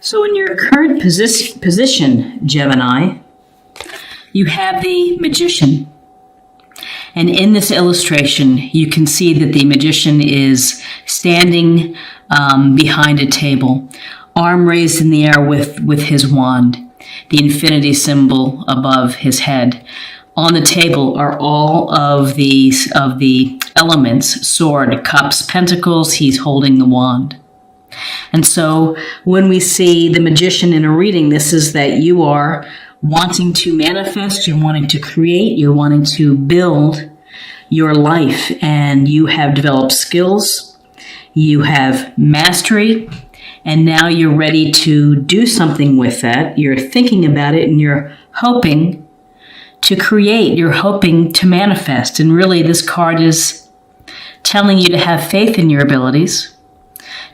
So in your current position, Gemini, you have the Magician. And in this illustration, you can see that the Magician is standing behind a table, arm raised in the air with his wand, the infinity symbol above his head. On the table are all of the elements: sword, cups, pentacles. He's holding the wand. And so when we see the Magician in a reading, this is that you are wanting to manifest, you're wanting to create, you're wanting to build your life, and you have developed skills, you have mastery, and now you're ready to do something with that. You're thinking about it and you're hoping to create, you're hoping to manifest. And really this card is telling you to have faith in your abilities,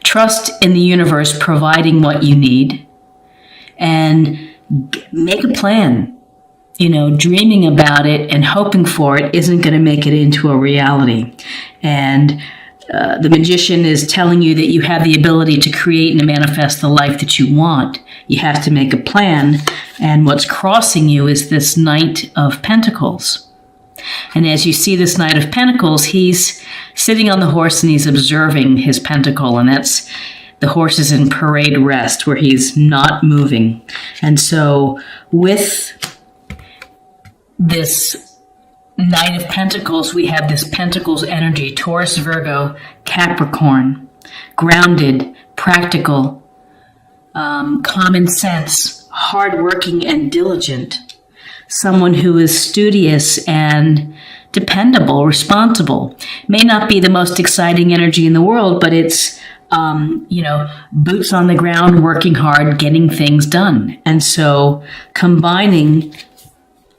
trust in the universe providing what you need, and make a plan. Dreaming about it and hoping for it isn't going to make it into a reality. And the Magician is telling you that you have the ability to create and to manifest the life that you want. You have to make a plan. And what's crossing you is this Knight of Pentacles. And as you see this Knight of Pentacles, he's sitting on the horse and he's observing his pentacle. And that's the horse is in parade rest where he's not moving. And so with this Knight of Pentacles, we have this Pentacles energy: Taurus, Virgo, Capricorn, grounded, practical, common sense, hardworking and diligent. Someone who is studious and dependable, responsible. May not be the most exciting energy in the world, but it's, boots on the ground, working hard, getting things done. And so combining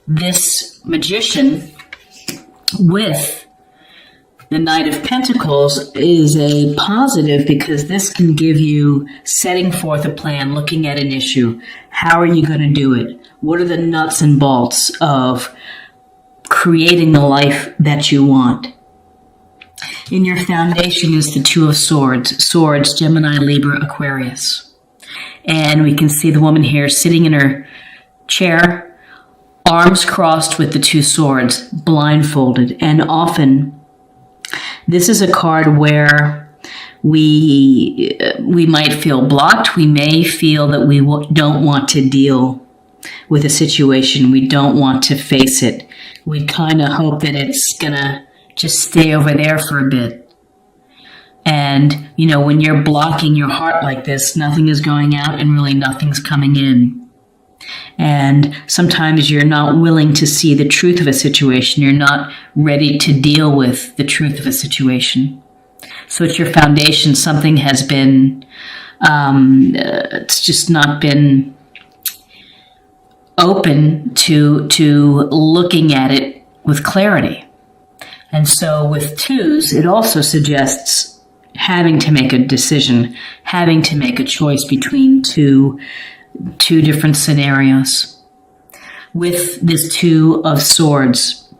this Magician with the Knight of Pentacles is a positive, because this can give you setting forth a plan, looking at an issue. How are you going to do it? What are the nuts and bolts of creating the life that you want? In your foundation is the Two of Swords. Swords, Gemini, Libra, Aquarius. And we can see the woman here sitting in her chair, arms crossed with the two swords, blindfolded. And often this is a card where we might feel blocked. We may feel that we don't want to deal with a situation. We don't want to face it. We kind of hope that it's going to just stay over there for a bit. And, when you're blocking your heart like this, nothing is going out and really nothing's coming in. And sometimes you're not willing to see the truth of a situation. You're not ready to deal with the truth of a situation. So at your foundation, something has been, it's just not been open to looking at it with clarity. And so with twos, it also suggests having to make a decision, having to make a choice between two different scenarios. With this Two of Swords,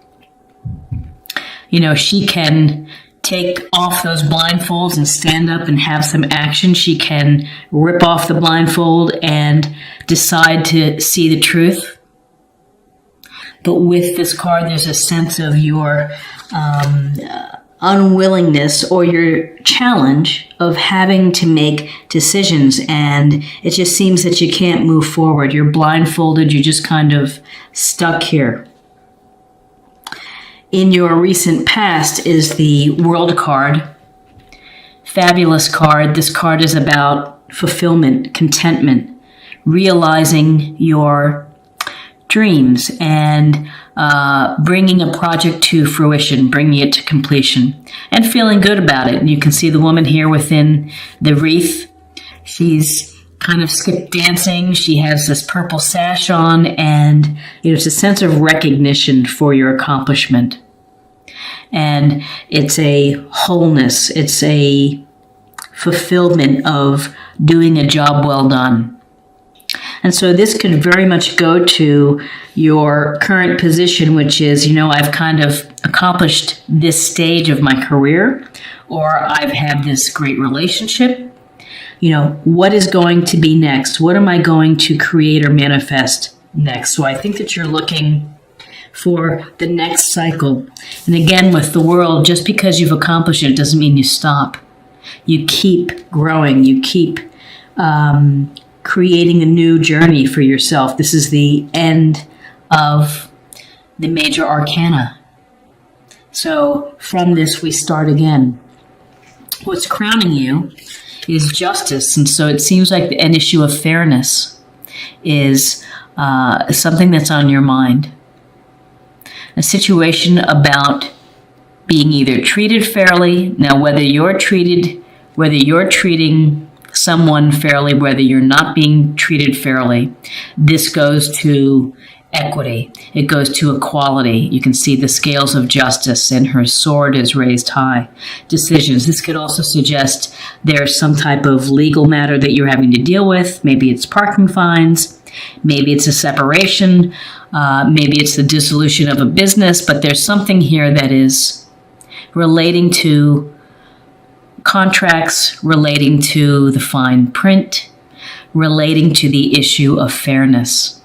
she can take off those blindfolds and stand up and have some action. She can rip off the blindfold and decide to see the truth. But with this card, there's a sense of your unwillingness or your challenge of having to make decisions, and it just seems that you can't move forward. You're blindfolded. You're just kind of stuck here. In your recent past is the World card. Fabulous card. This card is about fulfillment, contentment, realizing your dreams, and bringing a project to fruition, bringing it to completion, and feeling good about it. And you can see the woman here within the wreath. She's kind of skip dancing. She has this purple sash on, and it's a sense of recognition for your accomplishment. And it's a wholeness. It's a fulfillment of doing a job well done. And so this could very much go to your current position, which is, I've kind of accomplished this stage of my career, or I've had this great relationship. what is going to be next? What am I going to create or manifest next? So I think that you're looking for the next cycle. And again, with the world, just because you've accomplished it doesn't mean you stop. You keep growing. You keep creating a new journey for yourself. This is the end of the major arcana. So from this, we start again. What's crowning you is justice. And so it seems like an issue of fairness is something that's on your mind. A situation about being either treated fairly. Now, whether you're treating someone fairly, whether you're not being treated fairly, this goes to equity. It goes to equality. You can see the scales of justice, and her sword is raised high. Decisions. This could also suggest there's some type of legal matter that you're having to deal with. Maybe it's parking fines. Maybe it's a separation. Maybe it's the dissolution of a business. But there's something here that is relating to contracts, relating to the fine print, relating to the issue of fairness.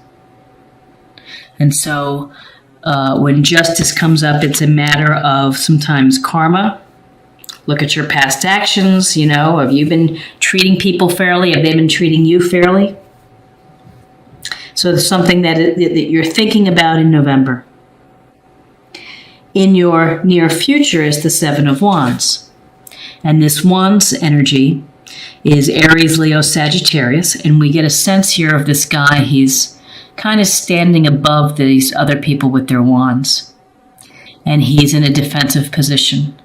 And so when justice comes up, it's a matter of sometimes karma. Look at your past actions. Have you been treating people fairly? Have they been treating you fairly? So it's something that you're thinking about in November. In your near future is the Seven of Wands. And this Wands energy is Aries, Leo, Sagittarius. And we get a sense here of this guy. He's kind of standing above these other people with their wands. And he's in a defensive position.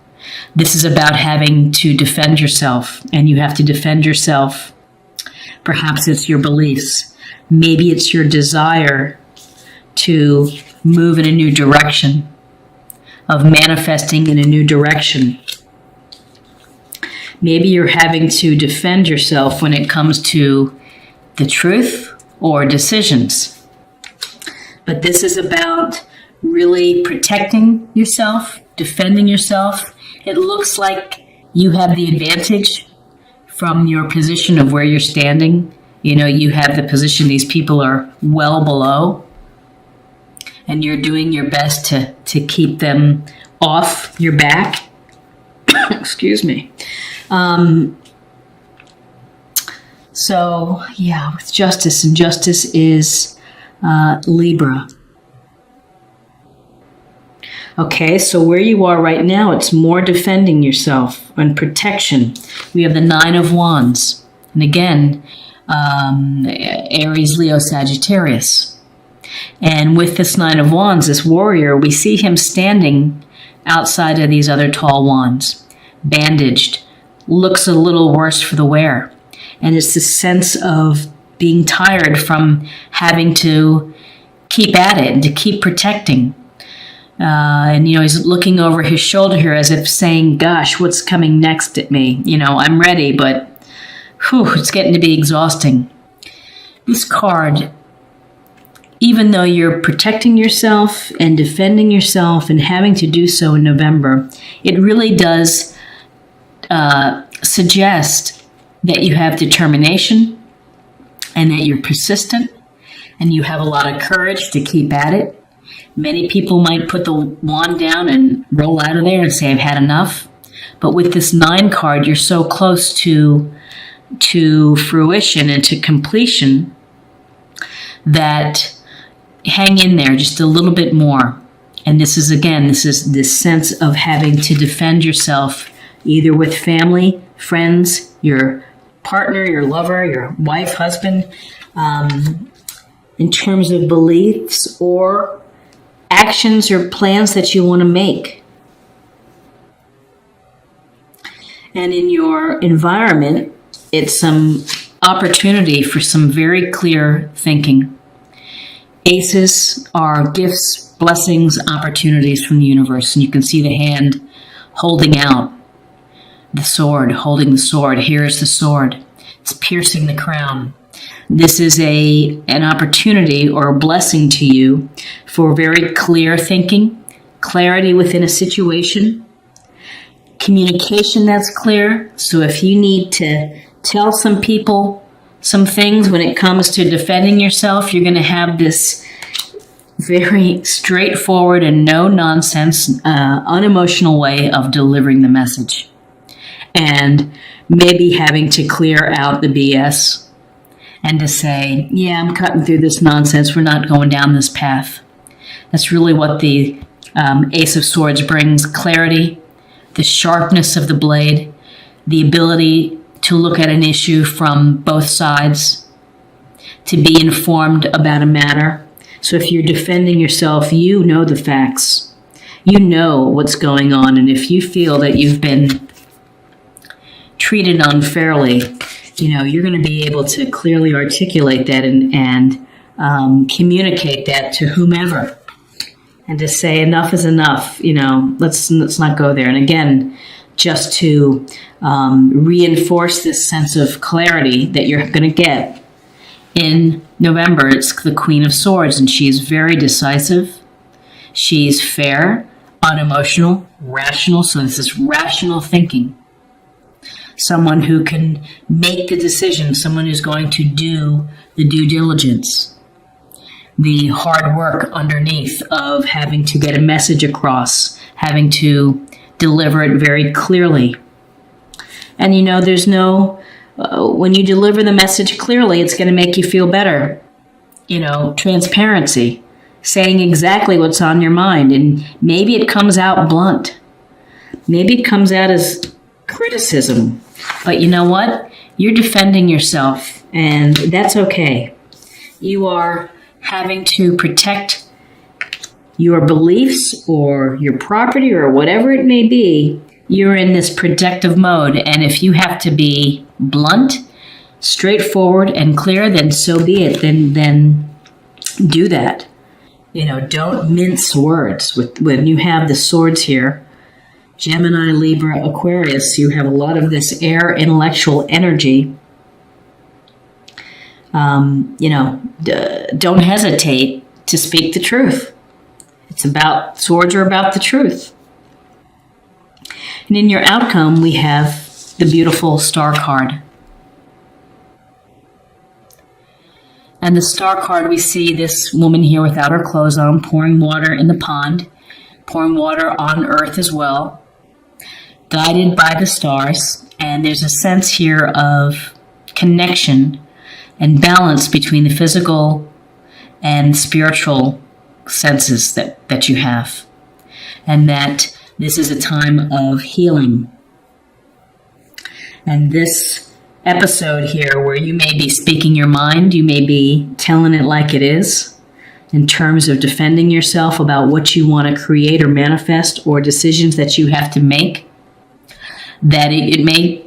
This is about having to defend yourself. And you have to defend yourself. Perhaps it's your beliefs. Maybe it's your desire to move in a new direction, of manifesting in a new direction. Maybe you're having to defend yourself when it comes to the truth or decisions. But this is about really protecting yourself, defending yourself. It looks like you have the advantage from your position of where you're standing. You have the position these people are well below. And you're doing your best to keep them off your back. Excuse me. With justice. And justice is Libra. Okay, so where you are right now, it's more defending yourself and protection. We have the Nine of Wands. And again, Aries, Leo, Sagittarius. And with this Nine of Wands, this warrior, we see him standing outside of these other tall wands, bandaged, looks a little worse for the wear. And it's this sense of being tired from having to keep at it and to keep protecting. He's looking over his shoulder here as if saying, gosh, what's coming next at me? I'm ready, but it's getting to be exhausting. This card, even though you're protecting yourself and defending yourself and having to do so in November, it really does suggest that you have determination and that you're persistent and you have a lot of courage to keep at it. Many people might put the wand down and roll out of there and say, I've had enough. But with this 9 card, you're so close to fruition and to completion that hang in there just a little bit more. And this is this sense of having to defend yourself either with family, friends, your partner, your lover, your wife, husband, in terms of beliefs or actions or plans that you want to make. And in your environment, it's some opportunity for some very clear thinking. Aces are gifts, blessings, opportunities from the universe. And you can see the hand holding out the sword, holding the sword. Here's the sword. It's piercing the crown. This is an opportunity or a blessing to you for very clear thinking, clarity within a situation, communication that's clear. So if you need to tell some people some things when it comes to defending yourself. You're going to have this very straightforward and no nonsense, unemotional way of delivering the message. And maybe having to clear out the BS and to say, yeah, I'm cutting through this nonsense. We're not going down this path. That's really what the Ace of Swords brings: clarity, the sharpness of the blade, the ability to look at an issue from both sides, to be informed about a matter. So if you're defending yourself, you know the facts. You know what's going on. And if you feel that you've been treated unfairly, you're going to be able to clearly articulate that and communicate that to whomever. And to say enough is enough, let's not go there. And again, just to reinforce this sense of clarity that you're going to get in November, it's the Queen of Swords, and she's very decisive. She's fair, unemotional, rational. So this is rational thinking. Someone who can make the decision, someone who's going to do the due diligence, the hard work underneath of having to get a message across, having to deliver it very clearly. And there's no, when you deliver the message clearly, it's going to make you feel better. Transparency, saying exactly what's on your mind. And maybe it comes out blunt. Maybe it comes out as criticism. But you know what? You're defending yourself, and that's okay. You are having to protect your beliefs or your property or whatever it may be. You're in this protective mode, and if you have to be blunt, straightforward, and clear, then so be it. Then do that. Don't mince words. When you have the swords here, Gemini, Libra, Aquarius, you have a lot of this air intellectual energy. Don't hesitate to speak the truth. Swords are about the truth. And in your outcome, we have the beautiful Star card. And the Star card, we see this woman here without her clothes on, pouring water in the pond, pouring water on earth as well, guided by the stars. And there's a sense here of connection and balance between the physical and spiritual senses that you have. And that this is a time of healing. And this episode here, where you may be speaking your mind, you may be telling it like it is, in terms of defending yourself about what you want to create or manifest, or decisions that you have to make, that it may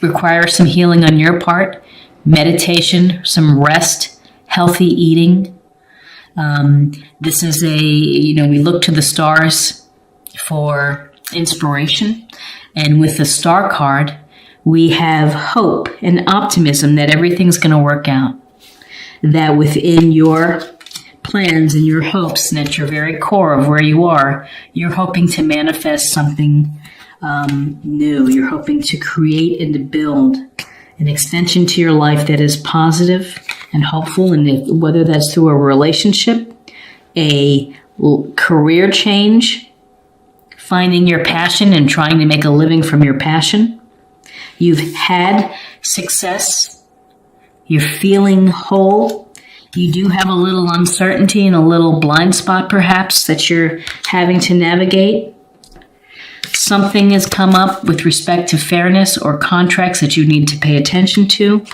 require some healing on your part, meditation, some rest, healthy eating. This is we look to the stars for inspiration. And with the Star card, we have hope and optimism that everything's going to work out. That within your plans and your hopes, and at your very core of where you are, you're hoping to manifest something new. You're hoping to create and to build an extension to your life that is positive and hopeful, and whether that's through a relationship, a career change, finding your passion and trying to make a living from your passion. You've had success. You're feeling whole. You do have a little uncertainty and a little blind spot, perhaps, that you're having to navigate. Something has come up with respect to fairness or contracts that you need to pay attention to.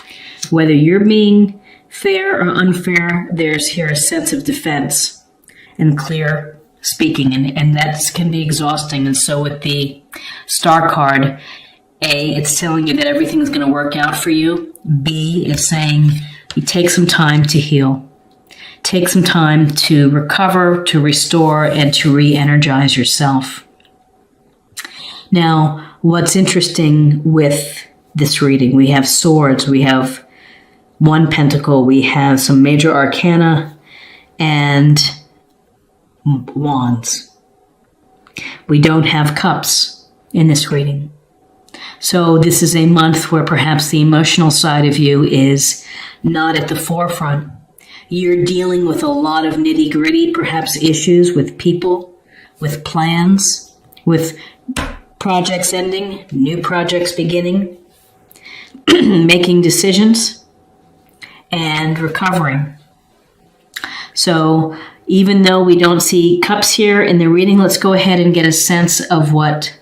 Whether you're being fair or unfair, there's here a sense of defense and clear speaking, and that can be exhausting. And so with the Star card, A, it's telling you that everything's going to work out for you. B, it's saying you take some time to heal. Take some time to recover, to restore, and to re-energize yourself. Now, what's interesting with this reading, we have swords, we have one pentacle, we have some major arcana, and wands. We don't have cups in this reading. So this is a month where perhaps the emotional side of you is not at the forefront. You're dealing with a lot of nitty-gritty, perhaps issues with people, with plans, with projects ending, new projects beginning, making decisions, and recovering. So even though we don't see cups here in the reading, let's go ahead and get a sense of what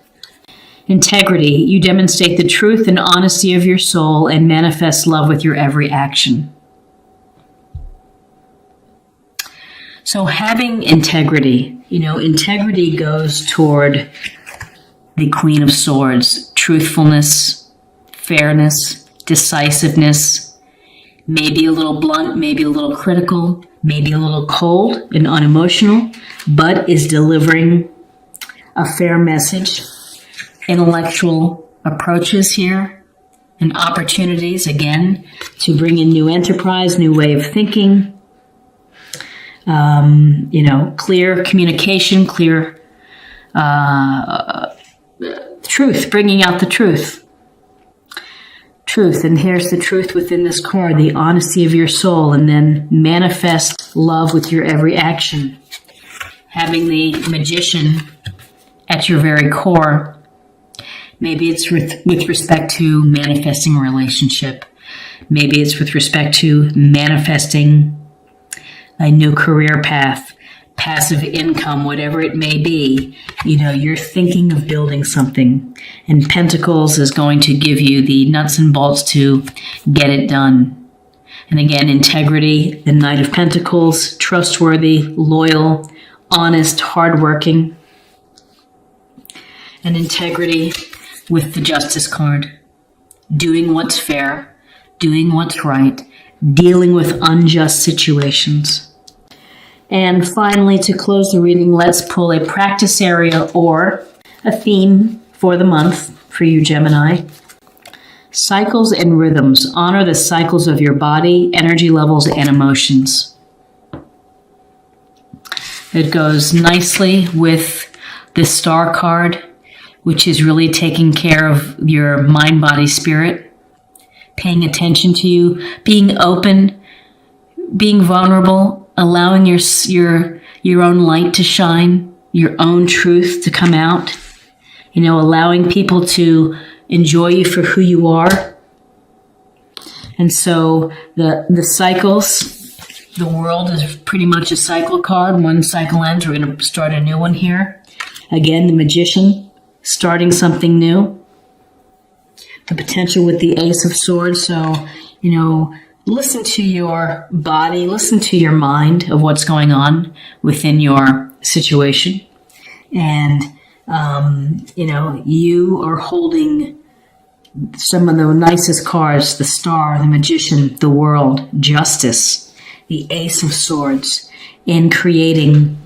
integrity. You demonstrate the truth and honesty of your soul and manifest love with your every action. So having integrity, integrity goes toward the Queen of Swords, truthfulness, fairness, decisiveness, maybe a little blunt, maybe a little critical, maybe a little cold and unemotional, but is delivering a fair message. Intellectual approaches here and opportunities, again, to bring in new enterprise, new way of thinking, clear communication, clear truth, bringing out the truth. Truth, and here's the truth within this card, the honesty of your soul, and then manifest love with your every action. Having the Magician at your very core. Maybe it's with respect to manifesting a relationship. Maybe it's with respect to manifesting a new career path, passive income, whatever it may be. You're thinking of building something, and Pentacles is going to give you the nuts and bolts to get it done. And again, integrity, the Knight of Pentacles, trustworthy, loyal, honest, hardworking, and integrity with the Justice card. Doing what's fair, doing what's right, dealing with unjust situations. And finally, to close the reading, let's pull a practice area or a theme for the month for you, Gemini. Cycles and rhythms. Honor the cycles of your body, energy levels, and emotions. It goes nicely with this Star card, which is really taking care of your mind, body, spirit, paying attention to you, being open, being vulnerable, allowing your own light to shine, your own truth to come out, allowing people to enjoy you for who you are. And so the cycles, the world is pretty much a cycle card. One cycle ends, we're going to start a new one here. Again, the Magician, starting something new. The potential with the Ace of Swords. So, listen to your body, listen to your mind of what's going on within your situation. And, you are holding some of the nicest cards, the Star, the Magician, the World, Justice, the Ace of Swords, in creating